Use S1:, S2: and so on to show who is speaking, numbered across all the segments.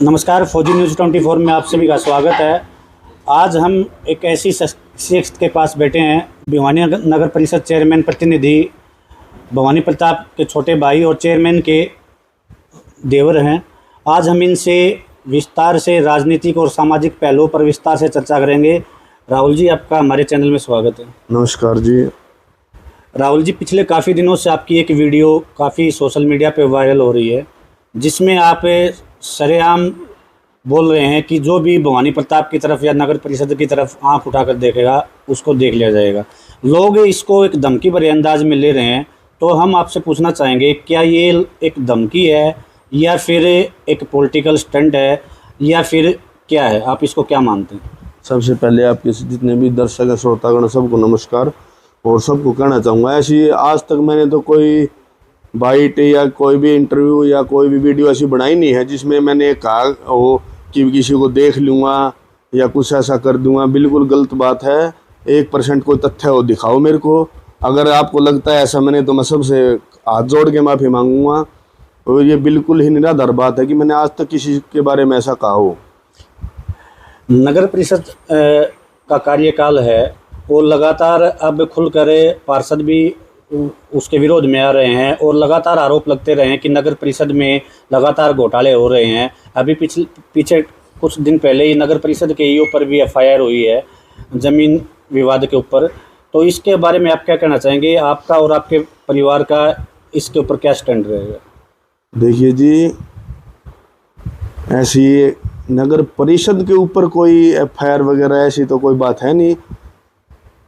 S1: नमस्कार, फौजी न्यूज़ 24 में आप सभी का स्वागत है। आज हम एक ऐसी शख्स के पास बैठे हैं, भिवानी नगर परिषद चेयरमैन प्रतिनिधि भवानी प्रताप के छोटे भाई और चेयरमैन के देवर हैं। आज हम इनसे विस्तार से राजनीतिक और सामाजिक पहलुओं पर विस्तार से चर्चा करेंगे। राहुल जी, आपका हमारे चैनल में स्वागत है।
S2: नमस्कार जी।
S1: राहुल जी, पिछले काफ़ी दिनों से आपकी एक वीडियो काफ़ी सोशल मीडिया पे वायरल हो रही है, जिसमें आप सरेआम बोल रहे हैं कि जो भी भवानी प्रताप की तरफ या नगर परिषद की तरफ आंख उठाकर देखेगा उसको देख लिया जाएगा। लोग इसको एक धमकी भरे अंदाज में ले रहे हैं, तो हम आपसे पूछना चाहेंगे, क्या ये एक धमकी है या फिर एक पॉलिटिकल स्टंट है या फिर क्या है? आप इसको क्या मानते हैं?
S2: सबसे पहले आपके जितने भी दर्शक हैं, श्रोतागण, सबको नमस्कार। और सबको कहना चाहूँगा, ऐसी आज तक मैंने तो कोई बाइट या कोई भी इंटरव्यू या कोई भी वीडियो ऐसी बनाई नहीं है जिसमें मैंने कहा हो कि किसी को देख लूँगा या कुछ ऐसा कर दूँगा। बिल्कुल गलत बात है। 1% कोई तथ्य हो दिखाओ मेरे को। अगर आपको लगता है ऐसा मैंने, तो मैं सबसे हाथ जोड़ के माफ़ी मांगूंगा। और ये बिल्कुल ही निराधार बात है कि मैंने आज तक किसी के बारे में ऐसा कहा हो।
S1: नगर परिषद का कार्यकाल है और लगातार अब खुलकर पार्षद भी उसके विरोध में आ रहे हैं और लगातार आरोप लगते रहे हैं कि नगर परिषद में लगातार घोटाले हो रहे हैं। अभी पीछे कुछ दिन पहले ही नगर परिषद के ईओ पर भी एफआईआर हुई है ज़मीन विवाद के ऊपर। तो इसके बारे में आप क्या कहना चाहेंगे? आपका और आपके परिवार का इसके ऊपर क्या स्टैंड रहेगा?
S2: देखिए जी, ऐसी नगर परिषद के ऊपर कोई एफआईआर वगैरह ऐसी तो कोई बात है नहीं।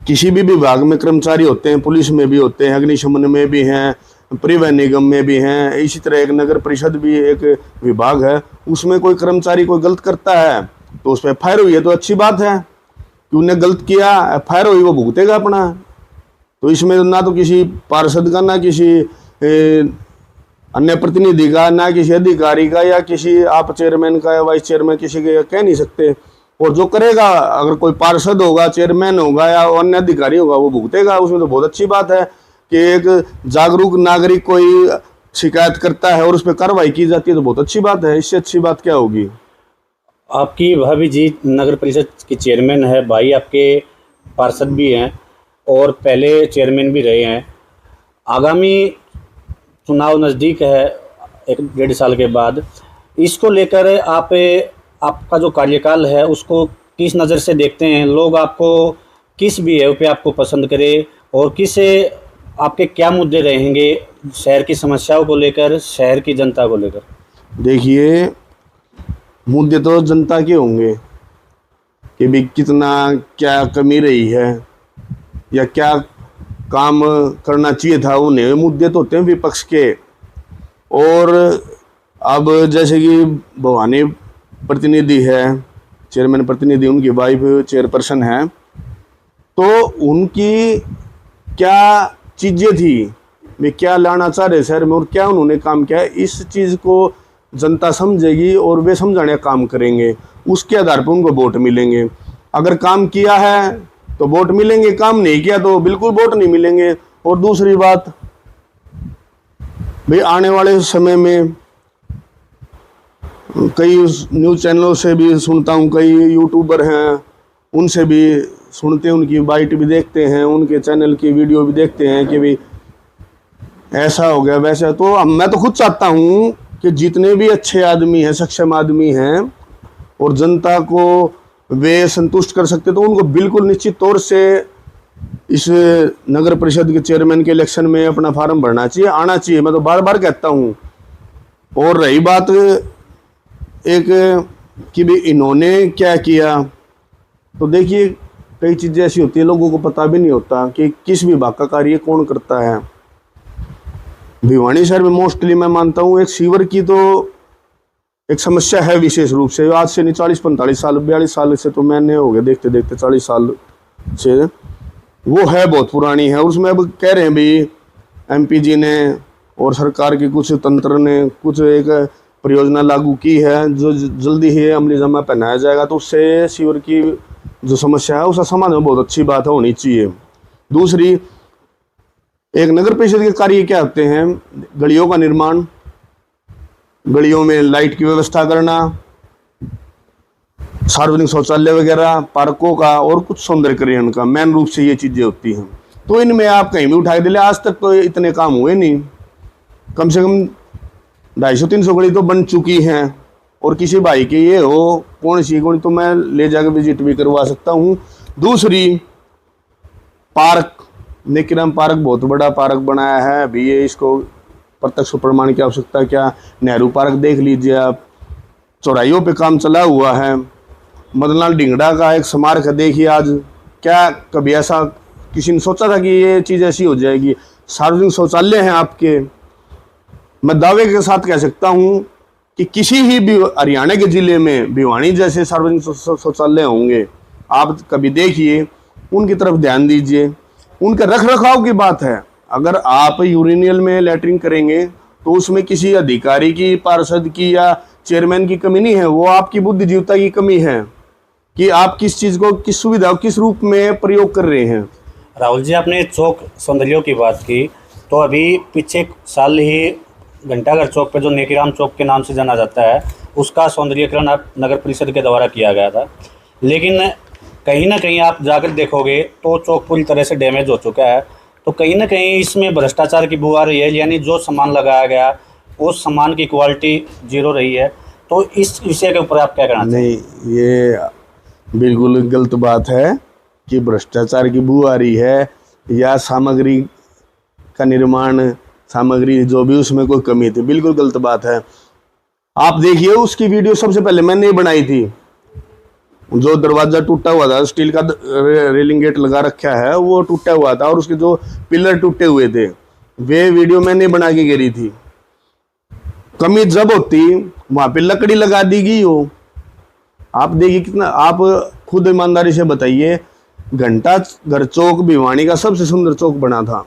S2: किसी भी विभाग में कर्मचारी होते हैं, पुलिस में भी होते हैं, अग्निशमन में भी हैं, परिवहन निगम में भी हैं। इसी तरह एक नगर परिषद भी एक विभाग है, उसमें कोई कर्मचारी कोई गलत करता है तो उस पर एफआईआर हुई है तो अच्छी बात है कि उन्हें गलत किया, एफआईआर हुई, वो भुगतेगा अपना। तो इसमें ना तो किसी पार्षद का, ना किसी अन्य प्रतिनिधि का, ना किसी अधिकारी का, या किसी आप चेयरमैन का या वाइस चेयरमैन किसी के कह नहीं सकते। और जो करेगा, अगर कोई पार्षद होगा, चेयरमैन होगा या अन्य अधिकारी होगा, वो भुगतेगा। उसमें तो बहुत अच्छी बात है कि एक जागरूक नागरिक कोई शिकायत करता है और उस पर कार्रवाई की जाती है, तो बहुत अच्छी बात है। इससे अच्छी बात क्या होगी?
S1: आपकी भाभी जी नगर परिषद की चेयरमैन है, भाई आपके पार्षद भी हैं और पहले चेयरमैन भी रहे हैं। आगामी चुनाव नज़दीक है 1-1.5 साल के बाद, इसको लेकर आपका जो कार्यकाल है उसको किस नज़र से देखते हैं? लोग आपको किस भी है पे आपको पसंद करे और किस आपके क्या मुद्दे रहेंगे शहर की समस्याओं को लेकर, शहर की जनता को लेकर?
S2: देखिए, मुद्दे तो जनता के होंगे कि भी कितना क्या कमी रही है या क्या काम करना चाहिए था उन्हें। मुद्दे तो होते हैं विपक्ष के। और अब जैसे कि भवानी प्रतिनिधि है, चेयरमैन प्रतिनिधि, उनकी वाइफ चेयरपर्सन है, तो उनकी क्या चीज़ें थी, वे क्या लाना चाह रहे शहर में और क्या उन्होंने काम किया है, इस चीज़ को जनता समझेगी और वे समझाने का काम करेंगे। उसके आधार पर उनको वोट मिलेंगे। अगर काम किया है तो वोट मिलेंगे, काम नहीं किया तो बिल्कुल वोट नहीं मिलेंगे। और दूसरी बात, भाई आने वाले समय में कई न्यूज़ चैनलों से भी सुनता हूँ, कई यूट्यूबर हैं उनसे भी सुनते हैं, उनकी बाइट भी देखते हैं, उनके चैनल की वीडियो भी देखते हैं कि भाई ऐसा हो गया वैसा। तो मैं तो खुद चाहता हूँ कि जितने भी अच्छे आदमी हैं, सक्षम आदमी हैं और जनता को वे संतुष्ट कर सकते, तो उनको बिल्कुल निश्चित तौर से इस नगर परिषद के चेयरमैन के इलेक्शन में अपना फार्म भरना चाहिए, आना चाहिए। मैं तो बार बार कहता हूँ। और रही बात एक कि भी इन्होंने क्या किया, तो देखिए कई चीज़ें ऐसी होती हैं लोगों को पता भी नहीं होता कि किस विभाग का कार्य कौन करता है। भिवानी शहर में मोस्टली मैं मानता हूँ एक सीवर की तो एक समस्या है विशेष रूप से। आज से नहीं, 40-45 साल, 42 साल से तो मैंने हो गया देखते देखते, 40 साल से वो है, बहुत पुरानी है। उसमें अब कह रहे हैं भाई एमपी जी ने और सरकार के कुछ तंत्र ने कुछ एक परियोजना लागू की है जो जल्दी ही अमली जामा पहनाया जाएगा, तो उससे सीवर की जो समस्या है उसका समाधान बहुत अच्छी बात है, होनी चाहिए। दूसरी, एक नगर परिषद के कार्य क्या होते हैं? गलियों का निर्माण, गलियों में लाइट की व्यवस्था करना, सार्वजनिक शौचालय वगैरह, पार्कों का और कुछ सौंदर्यीकरण का मेन रूप से ये चीजें होती हैं। तो इनमें आप कहीं भी उठा के दिले, आज तक तो इतने काम हुए नहीं। कम से कम 250-300 गली तो बन चुकी हैं। और किसी भाई की ये हो कौन सी तो मैं ले जाकर विजिट भी करवा सकता हूँ। दूसरी, पार्क, नेकीराम पार्क बहुत बड़ा पार्क बनाया है अभी, ये इसको प्रत्यक्ष प्रमाण की आवश्यकता क्या। नेहरू पार्क देख लीजिए आप, चौराहियों पे काम चला हुआ है। मदनलाल ढिंगड़ा का एक स्मारक है, देखिए आज, क्या कभी ऐसा किसी ने सोचा था कि ये चीज़ ऐसी हो जाएगी। सार्वजनिक शौचालय हैं आपके, मैं दावे के साथ कह सकता हूँ कि किसी ही भी हरियाणा के ज़िले में भिवानी जैसे सार्वजनिक शौचालय होंगे। आप कभी देखिए, उनकी तरफ ध्यान दीजिए। उनके रख रखाव की बात है, अगर आप यूरिनियल में लैट्रिन करेंगे तो उसमें किसी अधिकारी की, पार्षद की या चेयरमैन की कमी नहीं है, वो आपकी बुद्धिजीवता की कमी है कि आप किस चीज़ को, किस सुविधा, किस रूप में प्रयोग कर रहे हैं।
S1: राहुल जी, आपने चौक सौंदर्यों की बात की, तो अभी पीछे साल ही घंटाघर चौक पे जो नेकीराम चौक के नाम से जाना जाता है, उसका सौंदर्यीकरण आप नगर परिषद के द्वारा किया गया था। लेकिन कहीं ना कहीं आप जाकर देखोगे तो चौक पूरी तरह से डैमेज हो चुका है। तो कहीं ना कहीं इसमें भ्रष्टाचार की बू आ रही है, यानी जो सामान लगाया गया उस सामान की क्वालिटी जीरो रही है। तो इस विषय के ऊपर आप क्या कहना चाहिए?
S2: नहीं, ये बिल्कुल गलत बात है कि भ्रष्टाचार की बू आ रही है या सामग्री का निर्माण, सामग्री जो भी उसमें कोई कमी थी, बिल्कुल गलत बात है। आप देखिए, उसकी वीडियो सबसे पहले मैंने ही बनाई थी। जो दरवाजा टूटा हुआ था, स्टील का रेलिंग गेट लगा रखा है, वो टूटा हुआ था और उसके जो पिलर टूटे हुए थे, वे वीडियो मैंने बना के गिरी थी। कमी जब होती वहां पे लकड़ी लगा दी गई हो। आप देखिए कितना, आप खुद ईमानदारी से बताइए, घंटाघर चौक भिवानी का सबसे सुंदर चौक बना था,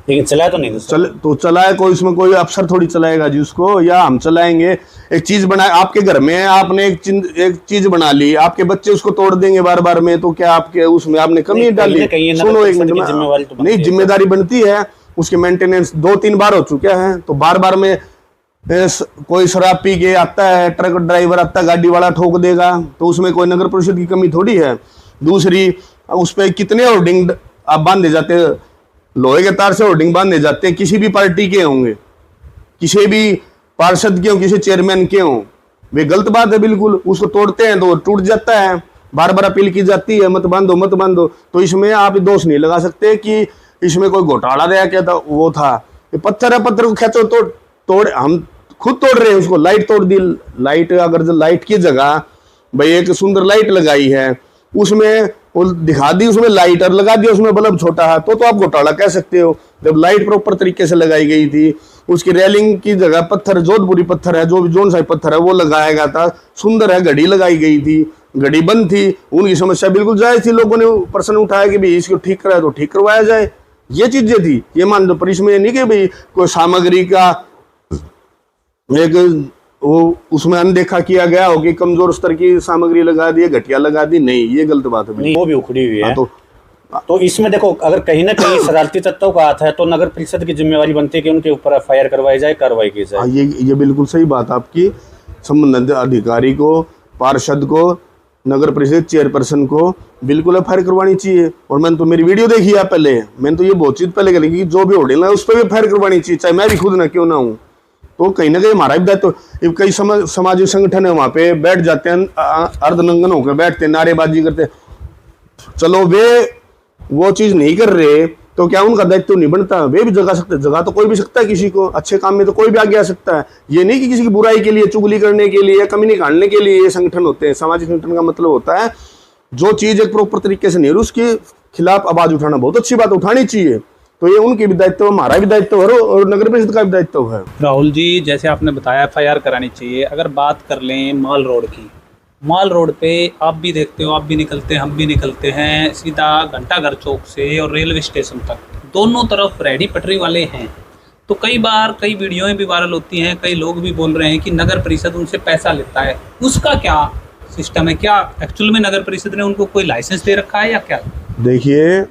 S1: लेकिन चलाया तो नहीं।
S2: चलाए कोई, इसमें कोई अफसर थोड़ी चलाएगा जी उसको, या हम चलाएंगे। एक चीज बनाए आपके घर में, आपने एक चीज बना ली, आपके बच्चे उसको तोड़ देंगे बार बार में, तो क्या आपके उसमें आपने कमी डाली? सुनो एक मिनट में, नहीं, जिम्मेदारी बनती है उसके मेंटेनेंस। 2-3 बार हो चुका है, तो बार बार में कोई शराब पी के आता है, ट्रक ड्राइवर आता है, गाड़ी वाला ठोक देगा, तो उसमें कोई नगर परिषद की कमी थोड़ी है। दूसरी, उस पर कितने होर्डिंग आप बांधे जाते हैं, लोहे के तार से होर्डिंग बांधे जाते हैं, किसी भी पार्टी के होंगे, किसी भी पार्षद के हों, किसी चेयरमैन के हों, वे गलत बात है बिल्कुल। उसको तोड़ते हैं तो टूट जाता है, बार बार अपील की जाती है, मत बांधो मत बांधो। तो इसमें आप दोष नहीं लगा सकते कि इसमें कोई घोटाला रहा, क्या था वो था। ये पत्थर है, पत्थर को खेचो तो तोड़, हम खुद तोड़ रहे हैं उसको। लाइट तोड़ दी, लाइट, अगर जो लाइट की जगह भाई एक सुंदर लाइट लगाई है, उसमें वो दिखा दी, उसमें लाइट और लगा दिया उसमें बल्ब छोटा है, तो आप घोटाला कह सकते हो। जब लाइट प्रॉपर तरीके से लगाई गई थी, उसकी रेलिंग की जगह पत्थर, जोधपुरी पत्थर है, जो भी जोन सा पत्थर है वो लगाया गया था, सुंदर है। घड़ी लगाई गई थी, घड़ी बंद थी, उनकी समस्या बिल्कुल जायज थी। लोगों ने प्रश्न उठाया कि भाई इसको ठीक कराया तो ठीक करवाया जाए, ये चीजें थी। ये मान दो, पर इसमें नहीं कि भाई कोई सामग्री का एक वो उसमें अनदेखा किया गया हो कि कमजोर स्तर की सामग्री लगा दी, घटिया लगा दी, नहीं, ये गलत बात है।
S1: नहीं, वो भी उखड़ी हुई है।
S2: तो
S1: इसमें देखो, अगर कहीं ना कहीं शरारती तत्वों का हाथ है तो नगर परिषद की जिम्मेवारी बनती है कि उनके ऊपर एफआईआर करवाई जाए, कार्रवाई की जाए।
S2: ये बिल्कुल सही बात आपकी। संबंधित अधिकारी को, पार्षद को, नगर परिषद चेयरपर्सन को बिल्कुल एफआईआर करवानी चाहिए। और मैंने तो मेरी वीडियो देखी है पहले, मैंने तो ये बहुत चीज पहले करी कि जो भी होर्डिंग है उस पर भी एफआईआर करवानी चाहिए, चाहे मैं भी खुद ना क्यों ना हूँ। तो कहीं ना कहीं हमारा भी दायित्व। तो कई सामाजिक संगठन है, वहां पे बैठ जाते हैं, अर्धनंगन होकर बैठते, नारेबाजी करते। चलो वे वो चीज नहीं कर रहे तो क्या उनका दायित्व नहीं बनता? वे भी जगा सकते, जगा तो कोई भी सकता है किसी को, अच्छे काम में तो कोई भी आगे आ सकता है। ये नहीं कि किसी की बुराई के लिए, चुगली करने के लिए या कमी निकालने के लिए ये संगठन होते हैं। सामाजिक संगठन का मतलब होता है जो चीज एक प्रॉपर तरीके से नहीं है उसके खिलाफ आवाज उठाना। बहुत अच्छी बात, उठानी चाहिए। तो ये उनकी भी दायित्व, हमारा भी दायित्व है और नगर परिषद का भी दायित्व है।
S3: राहुल जी, जैसे आपने बताया एफआईआर करानी चाहिए। अगर बात कर लें माल रोड की, माल रोड पे आप भी देखते हो, आप भी निकलते हैं, हम भी निकलते हैं, सीधा घंटाघर चौक से और रेलवे स्टेशन तक दोनों तरफ रेहड़ी पटरी वाले हैं। तो कई बार कई वीडियोएं भी वायरल होती हैं, कई लोग भी बोल रहे हैं कि नगर परिषद उनसे पैसा लेता है। उसका क्या सिस्टम है? क्या एक्चुअल में नगर परिषद ने उनको कोई लाइसेंस दे रखा है या क्या?
S2: देखिए,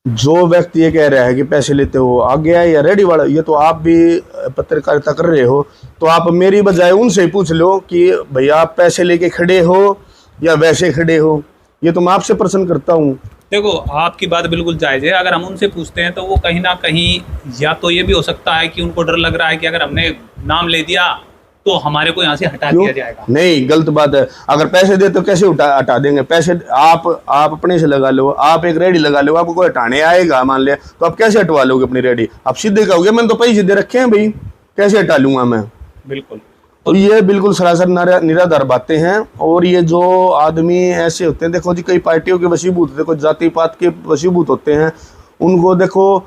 S2: जो व्यक्ति ये कह रहा है कि पैसे लेते हो आगे है या रेडी वाला, ये तो आप भी पत्रकारिता कर रहे हो, तो आप मेरी बजाय उनसे ही पूछ लो कि भैया आप पैसे लेके खड़े हो या वैसे खड़े हो। ये तो मैं आपसे प्रश्न करता हूँ।
S3: देखो, आपकी बात बिल्कुल जायज़ है। अगर हम उनसे पूछते हैं तो वो कहीं ना कहीं, या तो ये भी हो सकता है कि उनको डर लग रहा है कि अगर हमने नाम ले दिया तो हमारे को यहाँ से हटा दिया जाएगा।
S2: नहीं, गलत बात है। अगर पैसे दे तो कैसे हटा देंगे? पैसे आप अपने से लगा लो, आप एक रेडी लगा लो, आपको कोई हटाने आएगा मान लिया, तो आप कैसे हटवा लोगे अपनी रेडी? आप सीधे कहोगे मैंने तो पैसे दे रखे हैं भाई, कैसे हटा लूंगा मैं?
S3: बिल्कुल।
S2: तो ये बिल्कुल सरासर निराधार बातें हैं। और ये जो आदमी ऐसे होते हैं, देखो जी, कई पार्टियों के वशीभूत होते हैं, कोई जाति पात के वशीभूत होते हैं। उनको देखो,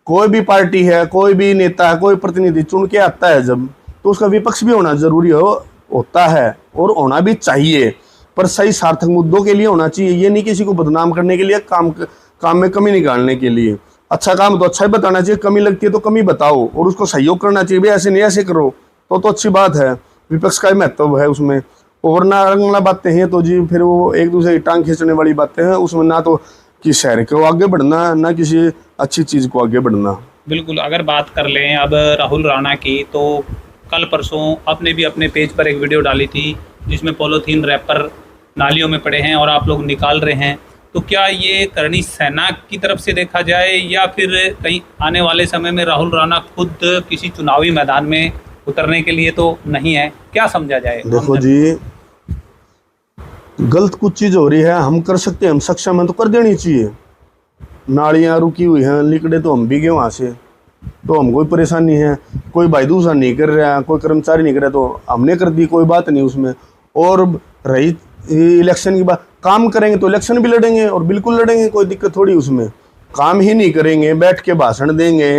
S2: कोई भी पार्टी है, कोई भी नेता है, कोई प्रतिनिधि चुन के आता है जब, तो उसका विपक्ष भी होना जरूरी होता है और होना भी चाहिए, पर सही सार्थक मुद्दों के लिए होना चाहिए। ये नहीं किसी को बदनाम करने के लिए, काम में कमी निकालने के लिए। अच्छा काम तो अच्छा ही बताना चाहिए, कमी लगती है तो कमी बताओ और उसको सहयोग करना चाहिए, भाई ऐसे नहीं ऐसे करो, तो अच्छी बात है। विपक्ष का ही महत्व है उसमें। और ना रंगला बातें हैं तो जी फिर वो एक दूसरे की टांग खींचने वाली बातें हैं, उसमें ना तो कि शहर को आगे बढ़ना, ना किसी अच्छी चीज़ को आगे बढ़ना।
S3: बिल्कुल। अगर बात कर लें अब राहुल राणा की, तो कल परसों आपने भी अपने पेज पर एक वीडियो डाली थी जिसमें पॉलीथीन रैपर नालियों में पड़े हैं और आप लोग निकाल रहे हैं। तो क्या ये करनी सेना की तरफ से देखा जाए या फिर कहीं आने वाले समय में राहुल राणा खुद किसी चुनावी मैदान में उतरने के लिए तो नहीं है? क्या समझा जाए?
S2: देखो जी, गलत कुछ चीज़ हो रही है, हम कर सकते हैं, हम सक्षम हैं तो कर देनी चाहिए। नालियाँ रुकी हुई हैं, लिकड़े तो हम भी गए वहाँ से, तो हम कोई परेशानी है। कोई भाई दूसरा नहीं कर रहा, कोई कर्मचारी नहीं कर रहा, तो हमने कर दी, कोई बात नहीं उसमें। और रही इलेक्शन की बात, काम करेंगे तो इलेक्शन भी लड़ेंगे और बिल्कुल लड़ेंगे, कोई दिक्कत थोड़ी उसमें। काम ही नहीं करेंगे, बैठ के भाषण देंगे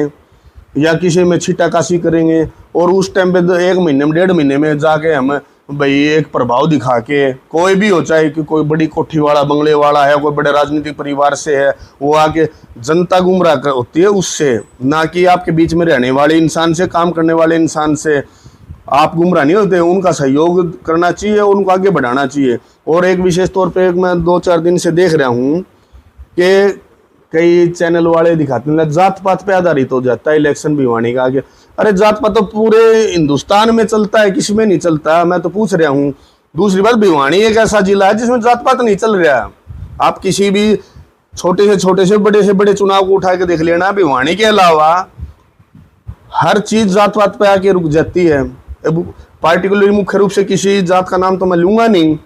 S2: या किसी में छीटाकाशी करेंगे और उस टाइम पे 1 महीने में 1.5 महीने में जाके हम भाई एक प्रभाव दिखा के, कोई भी हो, चाहे कि कोई बड़ी कोठी वाला बंगले वाला है, कोई बड़े राजनीतिक परिवार से है, वो आके जनता गुमराह होती है उससे, ना कि आपके बीच में रहने वाले इंसान से, काम करने वाले इंसान से आप गुमराह नहीं होते। उनका सहयोग करना चाहिए, उनको आगे बढ़ाना चाहिए। और एक विशेष तौर पे मैं 2-4 दिन से देख रहा हूँ कि कई चैनल वाले दिखाते हैं जात पात पे आधारित हो जाता है इलेक्शन भिवानी का आगे। अरे जात पात तो पूरे हिंदुस्तान में चलता है, किसी में नहीं चलता। मैं तो पूछ रहा हूँ। दूसरी बात, भिवानी एक ऐसा जिला है जिसमें जात पात नहीं चल रहा है। आप किसी भी छोटे से बड़े चुनाव को उठा के देख लेना, भिवानी के अलावा हर चीज जात पात पे आके रुक जाती है। पार्टिकुलरली मुख्य रूप से किसी जात का नाम तो मैं लूंगा नहीं,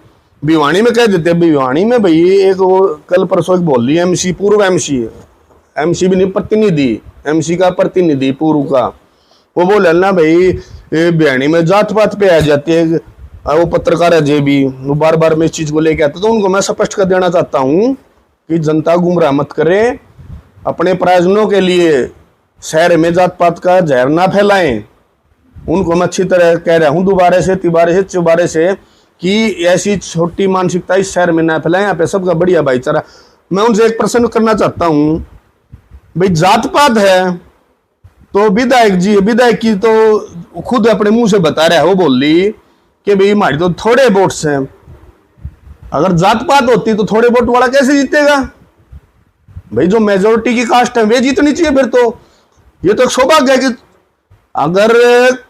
S2: भिवानी में कह देते हैं। भिवानी में भाई एक वो कल परसों एक बोल रही है एमसी, पूर्व एमसी भी नहीं, प्रतिनिधि, एमसी का प्रतिनिधि पूर्व का, वो बोले ना भाई भिवानी में जात पात पे आ जाती है। वो पत्रकार है जे भी, वो बार बार में इस चीज को लेके आते, तो उनको मैं स्पष्ट कर देना चाहता हूँ कि जनता गुमराह मत करे, अपने प्रयोजनों के लिए शहर में जात पात का जहर ना फैलाएं। उनको मैं अच्छी तरह कह रहा हूँ दोबारा से, तिबारे से, चौबारे से, कि ऐसी छोटी मानसिकता इस शहर में ना फैलाएं। यहाँ पे सबका बढ़िया भाईचारा। मैं उनसे एक प्रश्न करना चाहता हूँ, भाई जात पात है तो विधायक की तो खुद अपने मुंह से बता रहा है, वो बोल ली कि भाई हमारी तो थोड़े वोट्स हैं। अगर जात पात होती तो थोड़े वोट वाला कैसे जीतेगा भाई? जो मेजोरिटी की कास्ट है वे जीतनी चाहिए। फिर तो ये तो सौभाग्य है कि अगर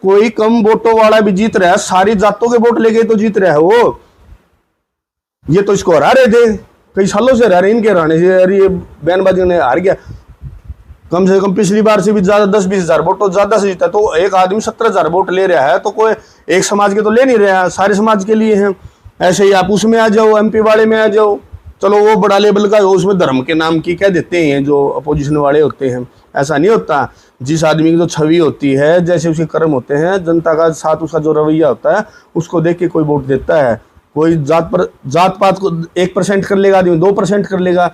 S2: कोई कम वोटों वाला भी जीत रहा है, सारी जातों के वोट लेके तो जीत रहा है वो। ये तो इसको हरा रहे थे, कई सालों से हरा रहे, इनके हराने से। अरे ये बयानबाजी ने हार गया, कम से कम पिछली बार से भी ज्यादा 10-20 हजार वोट तो ज्यादा से जीता। तो एक आदमी 17,000 वोट ले रहा है, तो कोई एक समाज के तो ले नहीं रहा, सारे समाज के लिए हैं। ऐसे ही आप उसमें आ जाओ, एमपी वाले में आ जाओ, चलो वो बड़ा लेवल का, उसमें धर्म के नाम की कह देते हैं जो अपोजिशन वाले होते हैं। ऐसा नहीं होता। जिस आदमी की जो छवि होती है, जैसे उसके कर्म होते हैं, जनता का साथ उसका जो रवैया होता है, उसको देख के कोई वोट देता है। कोई जात पात को 1% कर लेगा आदमी, 2% कर लेगा,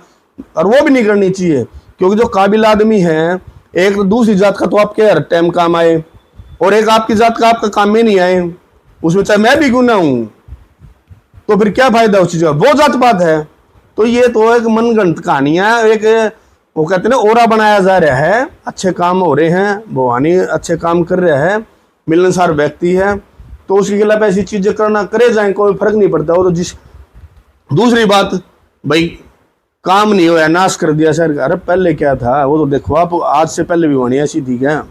S2: और वो भी नहीं करनी चाहिए। क्योंकि जो काबिल आदमी है, एक दूसरी जात का तो आपके हर टाइम काम आए, और एक आपकी जात का आपका काम में नहीं आए, उसमें चाहे मैं भी क्यों ना हूं, तो फिर क्या फायदा उस चीज का? वो जात पात है। तो ये तो एक मनगढ़ंत कहानियां, एक वो कहते हैं ना ओरा बनाया जा रहा है। अच्छे काम हो रहे हैं, भवानी अच्छे काम कर रहा है, मिलनसार व्यक्ति है, तो उसके खिलाफ ऐसी चीजें करना करे जाए, कोई फर्क नहीं पड़ता। वो तो जिस दूसरी बात भाई, काम नहीं हुआ, नाश कर दिया शहर का। अरे पहले क्या था वो तो देखो आप, आज से पहले भिवानी ऐसी थी क्या?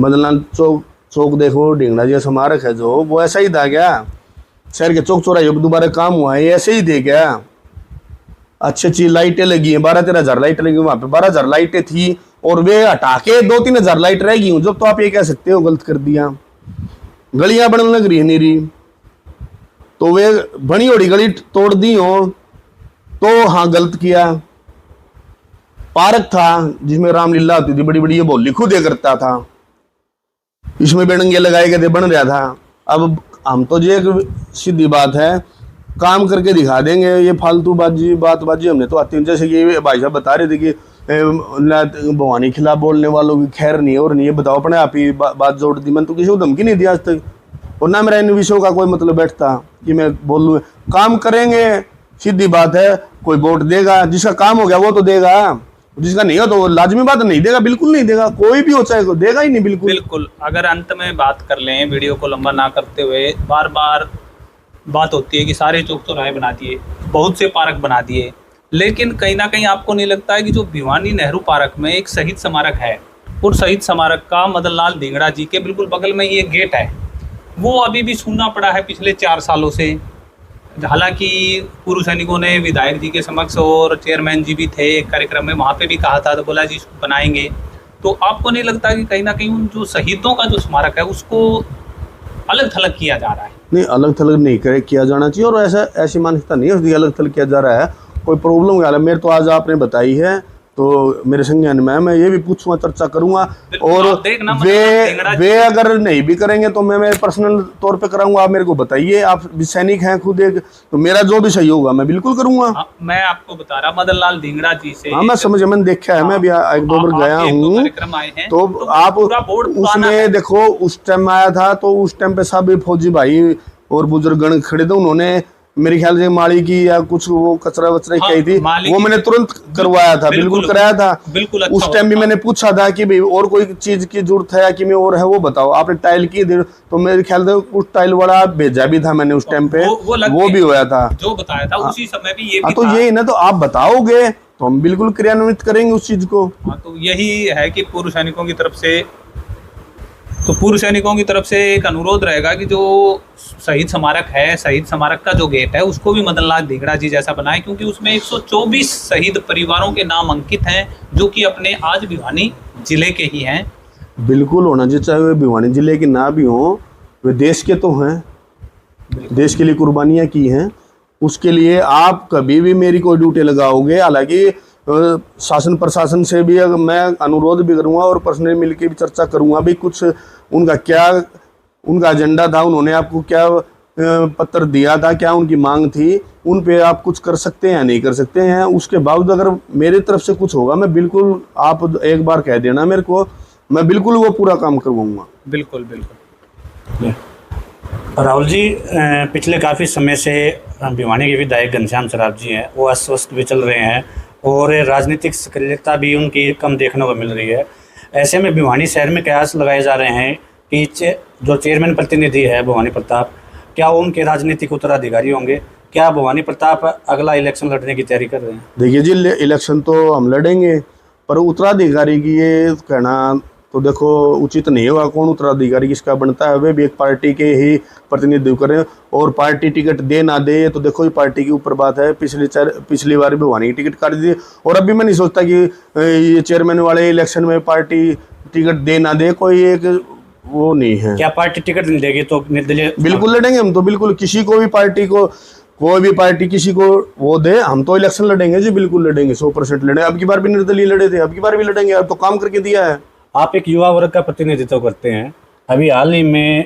S2: मदनलाल चौक देखो, ढींगड़ा जी स्मारक है जो, वो ऐसा ही था क्या? शहर के चौक चौराहे दोबारा काम हुआ है, ऐसे ही थे क्या? अच्छी अच्छी लाइटें लगी हैं, 12-13 हजार लाइटें लगी, वहां पे 12,000 लाइटें थी और वे हटा के 2-3 हजार लाइट रह गई। जब तो आप ये कह सकते हो गलत कर दिया। गलियां बनने लग रही है नीरी, तो वे बनी होड़ी गली तोड़ दी हो तो हाँ गलत किया। पार्क था जिसमें रामलीला होती थी बड़ी बड़ी, ये बोली खुद ये करता था, इसमें बेड़ंगे लगाए गए थे, बन रहा था। अब हम तो ये एक सीधी बात है, काम करके दिखा देंगे, ये फालतू बातबाजी हमने तो आती है। जैसे कि भाई साहब बता रहे थे कि भवानी खिलाफ बोलने वालों की खैर नहीं है और नहीं है, बताओ अपने आप ही बात जोड़ दी। मैंने तो किसी को धमकी नहीं दी आज तक, और ना मेरा इन विषयों का कोई मतलब बैठता कि मैं बोल लूँ। काम करेंगे, सीधी बात है, कोई वोट देगा, जिसका काम हो गया वो तो देगा, जिसका नहीं हो तो लाजमी बात नहीं देगा, बिल्कुल नहीं देगा, कोई भी हो चाहे देगा ही नहीं, बिल्कुल।
S3: बिल्कुल। अगर अंत में बात कर लें, वीडियो को लंबा ना करते हुए, बार बार बात होती है कि सारे चौक चौराहे बना दिए, बहुत से पार्क बना दिए, लेकिन कहीं ना कहीं आपको नहीं लगता है कि जो भिवानी नेहरू पार्क में एक शहीद स्मारक है, उस शहीद स्मारक का मदनलाल ढींगड़ा जी के बिल्कुल बगल में ये गेट है, वो अभी भी सूना पड़ा है पिछले 4 सालों से। हालांकि पूर्व सैनिकों ने विधायक जी के समक्ष और चेयरमैन जी भी थे एक कार्यक्रम में, वहाँ पे भी कहा था, तो बोला जी इसको बनाएंगे। तो आपको नहीं लगता कि कहीं ना कहीं उन जो शहीदों का जो स्मारक है उसको अलग थलग किया जा रहा है?
S2: नहीं, अलग थलग नहीं किया जाना चाहिए, और ऐसी मानसिकता नहीं है अलग थलग किया जा रहा है। कोई प्रॉब्लम है मेरे तो आज आपने बताई है तो मेरे संज्ञान में, मैं ये भी पूछूंगा, चर्चा करूंगा, और वे अगर नहीं भी करेंगे तो मैं पर्सनल तौर पे कराऊंगा। आप मेरे को बताइए, आप भी सैनिक हैं खुद एक, तो मेरा जो भी सही होगा मैं बिल्कुल करूंगा।
S3: मैं आपको बता रहा मदनलाल ढींगड़ा जी से,
S2: हाँ मैं समझ, मैंने देखा है, मैं भी 1-2 बार गया हूँ, तो आप उसमें देखो उस टाइम आया था तो उस टाइम पे सब फौजी भाई और बुजुर्गगण खड़े थे, उन्होंने मेरे ख्याल से माली की या कुछ वो कचरा वचरा कही थी, वो मैंने तुरंत करवाया था, बिल्कुल कराया था।
S3: बिल्कुल
S2: उस टाइम भी मैंने पूछा था कि भाई और कोई चीज की जरूरत है कि मैं और है वो बताओ। आपने टाइल की तो मेरे ख्याल से उस टाइल वाला भेजा भी था मैंने उस टाइम पे, वो भी हुआ था,
S3: जो बताया था उसी समय भी ये भी
S2: तो यही ना, तो आप बताओगे तो हम बिल्कुल क्रियान्वित करेंगे उस चीज को।
S3: तो यही है कि पूर्व सैनिकों की तरफ से एक अनुरोध रहेगा कि जो शहीद स्मारक है, शहीद स्मारक का जो गेट है उसको भी मदनलाल ढींगड़ा जी जैसा बनाए, क्योंकि उसमें 124 शहीद परिवारों के नाम अंकित हैं जो कि अपने आज भिवानी जिले के ही हैं।
S2: बिल्कुल होना चाहिए, चाहे वे भिवानी जिले के ना भी हों, वे देश के तो हैं, देश के लिए कुर्बानियाँ की हैं, उसके लिए आप कभी भी मेरी कोई ड्यूटी लगाओगे। हालांकि शासन प्रशासन से भी मैं अनुरोध भी करूंगा और पर्सनली मिलकर भी चर्चा करूंगा भी कुछ उनका क्या उनका एजेंडा था, उन्होंने आपको क्या पत्र दिया था, क्या उनकी मांग थी, उन पे आप कुछ कर सकते हैं या नहीं कर सकते हैं। उसके बावजूद अगर मेरी तरफ से कुछ होगा मैं बिल्कुल, आप एक बार कह देना मेरे को, मैं बिल्कुल वो पूरा काम करवाऊंगा।
S3: बिल्कुल बिल्कुल।
S1: राहुल जी, पिछले काफ़ी समय से भिवानी के विधायक घनश्याम सराफ जी हैं, वो अस्वस्थ भी चल रहे हैं और राजनीतिक सक्रियता भी उनकी कम देखने को मिल रही है। ऐसे में भिवानी शहर में कयास लगाए जा रहे हैं कि जो चेयरमैन प्रतिनिधि है भवानी प्रताप, क्या वो उनके राजनीतिक उत्तराधिकारी होंगे? क्या भवानी प्रताप अगला इलेक्शन लड़ने की तैयारी कर रहे हैं? देखिए
S2: जी, इलेक्शन तो हम लड़ेंगे, पर उत्तराधिकारी की ये कहना तो देखो उचित नहीं होगा। कौन उत्तराधिकारी किसका बनता है, वे भी एक पार्टी के ही प्रतिनिधित्व करें, और पार्टी टिकट दे ना दे तो देखो ये पार्टी के ऊपर बात है। पिछली बार भवानी की टिकट काट दी, और अभी मैं नहीं सोचता कि ये चेयरमैन वाले इलेक्शन में पार्टी टिकट दे ना दे, कोई एक वो नहीं है।
S1: क्या पार्टी टिकट नहीं देगी तो निर्दलीय?
S2: बिल्कुल लड़ेंगे हम तो, बिल्कुल किसी को भी पार्टी को, कोई भी पार्टी किसी को वो दे, हम तो इलेक्शन लड़ेंगे जी, बिल्कुल लड़ेंगे, 100% लड़ेंगे। अब की बार भी निर्दलीय लड़े थे, अब की बार भी लड़ेंगे, अब तो काम करके दिया है।
S1: आप एक युवा वर्ग का प्रतिनिधित्व करते हैं, अभी हाल ही में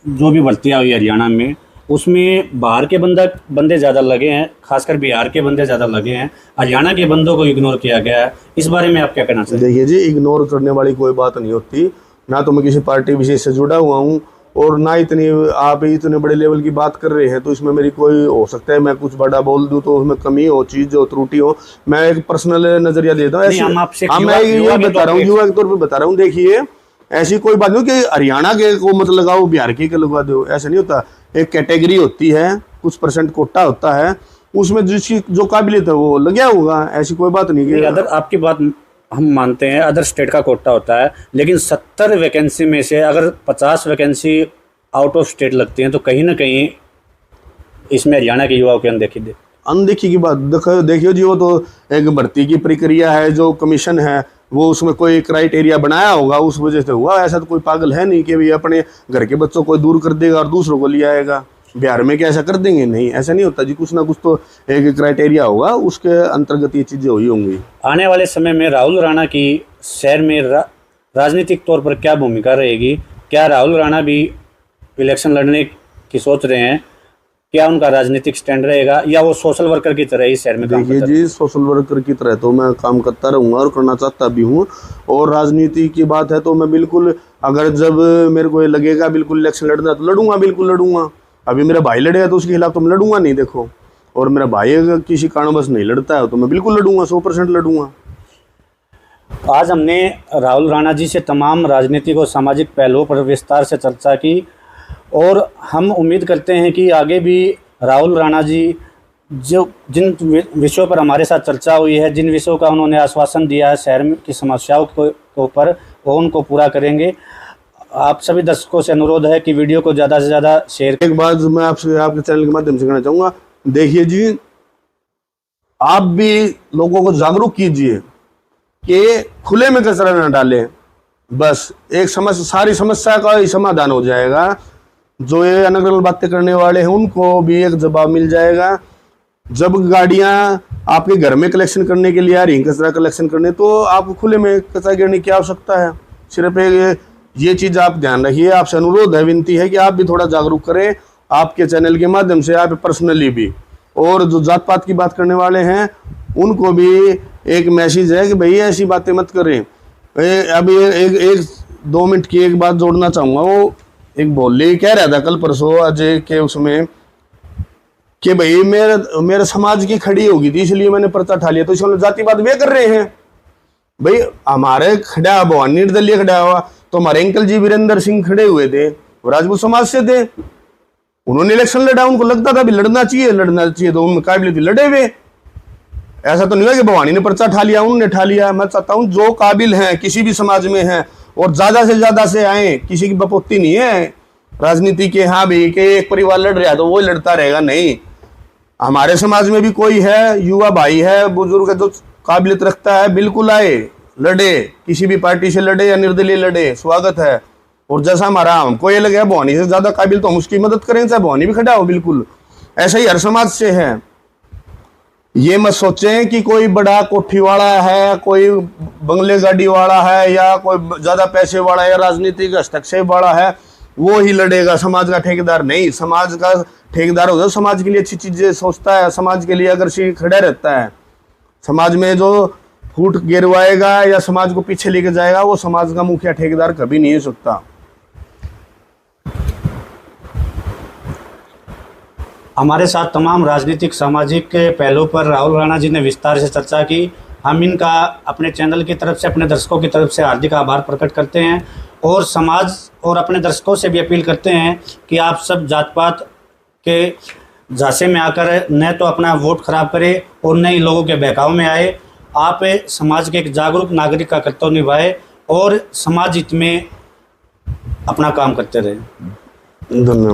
S1: जो भी भर्तियाँ हुई हरियाणा में, उसमें बाहर के बंदे ज़्यादा लगे हैं, खासकर बिहार के बंदे ज़्यादा लगे हैं, हरियाणा के बंदों को इग्नोर किया गया है। इस बारे में आप क्या कहना चाहते हैं?
S2: देखिए जी, इग्नोर करने वाली कोई बात नहीं होती, ना तो मैं किसी पार्टी विशेष से जुड़ा हुआ हूँ, और ना आप इतने बड़े लेवल की बात कर रहे हैं, तो इसमें मेरी कोई हो सकता है मैं कुछ बड़ा बोल दूं तो उसमें कमी हो, चीज हो, त्रुटि हो, मैं एक पर्सनल नजरिया देता हूँ। मैं ये बता रहा हूँ, युवा के तौर पे बता रहा हूँ। देखिए, ऐसी कोई बात नहीं कि हरियाणा के को मत लगाओ, बिहार के लगवा दो, ऐसा नहीं होता। एक कैटेगरी होती है, कुछ % कोटा होता है, उसमें जिसकी जो काबिलियत है वो लग गया होगा, ऐसी कोई बात नहीं कि
S1: अदर आपकी बात हम मानते हैं, अदर स्टेट का कोटा होता है, लेकिन 70 वैकेंसी में से अगर 50 वैकेंसी आउट ऑफ स्टेट लगती हैं तो कहीं ना कहीं इसमें हरियाणा के युवाओं की
S2: अनदेखी की बात देखियो जी। वो तो एक भर्ती की प्रक्रिया है, जो कमीशन है वो उसमें कोई क्राइटेरिया बनाया होगा, उस वजह से हुआ। ऐसा तो कोई पागल है नहीं कि भाई अपने घर के बच्चों को दूर कर देगा और दूसरों को ले आएगा। बिहार में क्या ऐसा कर देंगे? नहीं, ऐसा नहीं होता जी। कुछ ना कुछ तो एक क्राइटेरिया होगा, उसके अंतर्गत ये चीज़ें हुई होंगी।
S1: आने वाले समय में राहुल राणा की शहर में राजनीतिक तौर पर क्या भूमिका रहेगी? क्या राहुल राणा भी इलेक्शन लड़ने की सोच रहे हैं? क्या उनका राजनीतिक स्टैंड रहेगा या वो सोशल वर्कर की तरह ही शहर में काम
S2: देखिए
S1: करता
S2: जी, सोशल वर्कर की तरह तो मैं काम करता रहूँगा और करना चाहता भी हूँ। और राजनीति की बात है तो मैं बिल्कुल, अगर जब मेरे को ये लगेगा बिल्कुल इलेक्शन लड़ना तो लड़ूंगा, बिल्कुल लड़ूंगा। अभी मेरा भाई लड़ेगा तो उसके खिलाफ तो मैं लड़ूंगा नहीं, देखो। और मेरा भाई अगर किसी कारणवश नहीं लड़ता है तो मैं बिल्कुल लड़ूंगा, 100% लड़ूंगा।
S1: आज हमने राहुल राणा जी से तमाम राजनीतिक और सामाजिक पहलुओं पर विस्तार से चर्चा की और हम उम्मीद करते हैं कि आगे भी राहुल राणा जी जो जिन विषयों पर हमारे साथ चर्चा हुई है, जिन विषयों का उन्होंने आश्वासन दिया है शहर में की समस्याओं के ऊपर, वो उनको पूरा करेंगे। आप सभी दर्शकों से अनुरोध है कि वीडियो को ज़्यादा से ज़्यादा शेयर।
S2: एक बात मैं आपसे आपके चैनल के माध्यम से कहना चाहूँगा, देखिए जी, आप भी लोगों को जागरूक कीजिए कि खुले में कचरा न डालें। बस एक सारी समस्या का ही समाधान हो जाएगा। जो ये अनर्गल बातें करने वाले हैं उनको भी एक जवाब मिल जाएगा। जब गाड़ियां आपके घर में कलेक्शन करने के लिए आ रही, कचरा कलेक्शन करने, तो आपको खुले में कचरा गिरने की आवश्यकता है। सिर्फ ये चीज़ आप ध्यान रखिए। आपसे अनुरोध है, विनती है कि आप भी थोड़ा जागरूक करें, आपके चैनल के माध्यम से, आप पर्सनली भी। और जो जात पात की बात करने वाले हैं उनको भी एक मैसेज है कि भाई ऐसी बातें मत करें। अभी एक 2 मिनट की एक बात जोड़ना चाहूँगा। वो एक बोली कह रहा था कल परसों अजय के उसमें कि भाई मेरे समाज की खड़ी होगी थी इसलिए मैंने पर्चा उठा लिया। तो इसमें जातिवाद वे कर रहे हैं भाई। हमारे खड़ा भवानी निर्दलीय खड़ा हुआ तो हमारे अंकल जी वीरेंद्र सिंह खड़े हुए थे, वो राजपूत समाज से थे, उन्होंने इलेक्शन लड़ा। उनको लगता था भी लड़ना चाहिए तो उनमें काबिलियत लड़े हुए। ऐसा तो नहीं हुआ कि भवानी ने पर्चा उठा लिया, उन्होंने उठा लिया। मैं चाहता हूँ जो काबिल हैं किसी भी समाज में हैं और ज्यादा से आए, किसी की बपोती नहीं है राजनीति के। हाँ भाई कि एक परिवार लड़ रहा है तो वो लड़ता रहेगा, नहीं। हमारे समाज में भी कोई है, युवा भाई है, बुजुर्ग है, जो काबिलियत रखता है, बिल्कुल आए, लड़े, किसी भी पार्टी से लड़े या निर्दलीय लड़े, स्वागत है। और जैसा हमारा हमको ये लगे भवानी से ज्यादा काबिल तो हम उसकी मदद करें, चाहे भवानी भी खड़ा हो, बिल्कुल ऐसा ही हर समाज से है। ये मत सोचें कि कोई बड़ा कोठी वाला है, कोई बंगले गाड़ी वाला है या कोई ज्यादा पैसे वाला है या राजनीतिक हस्तक्षेप वाला है वो ही लड़ेगा, समाज का ठेकेदार नहीं। समाज का ठेकेदार हो जाए, समाज के लिए अच्छी चीजें सोचता है, समाज के लिए अगर खड़ा रहता है, समाज में जो फूट गिरवाएगा या समाज को पीछे लेके जाएगा वो समाज का मुखिया ठेकेदार कभी नहीं हो सकता।
S1: हमारे साथ तमाम राजनीतिक सामाजिक पहलुओं पर राहुल राणा जी ने विस्तार से चर्चा की। हम इनका अपने चैनल की तरफ से, अपने दर्शकों की तरफ से हार्दिक आभार प्रकट करते हैं और समाज और अपने दर्शकों से भी अपील करते हैं कि आप सब जात पात के झांसे में आकर न तो अपना वोट खराब करें और न ही लोगों के बहकाव में आए। आप समाज के एक जागरूक नागरिक का कर्तव्य निभाएं और समाज हित में अपना काम करते रहें।
S2: धन्यवाद।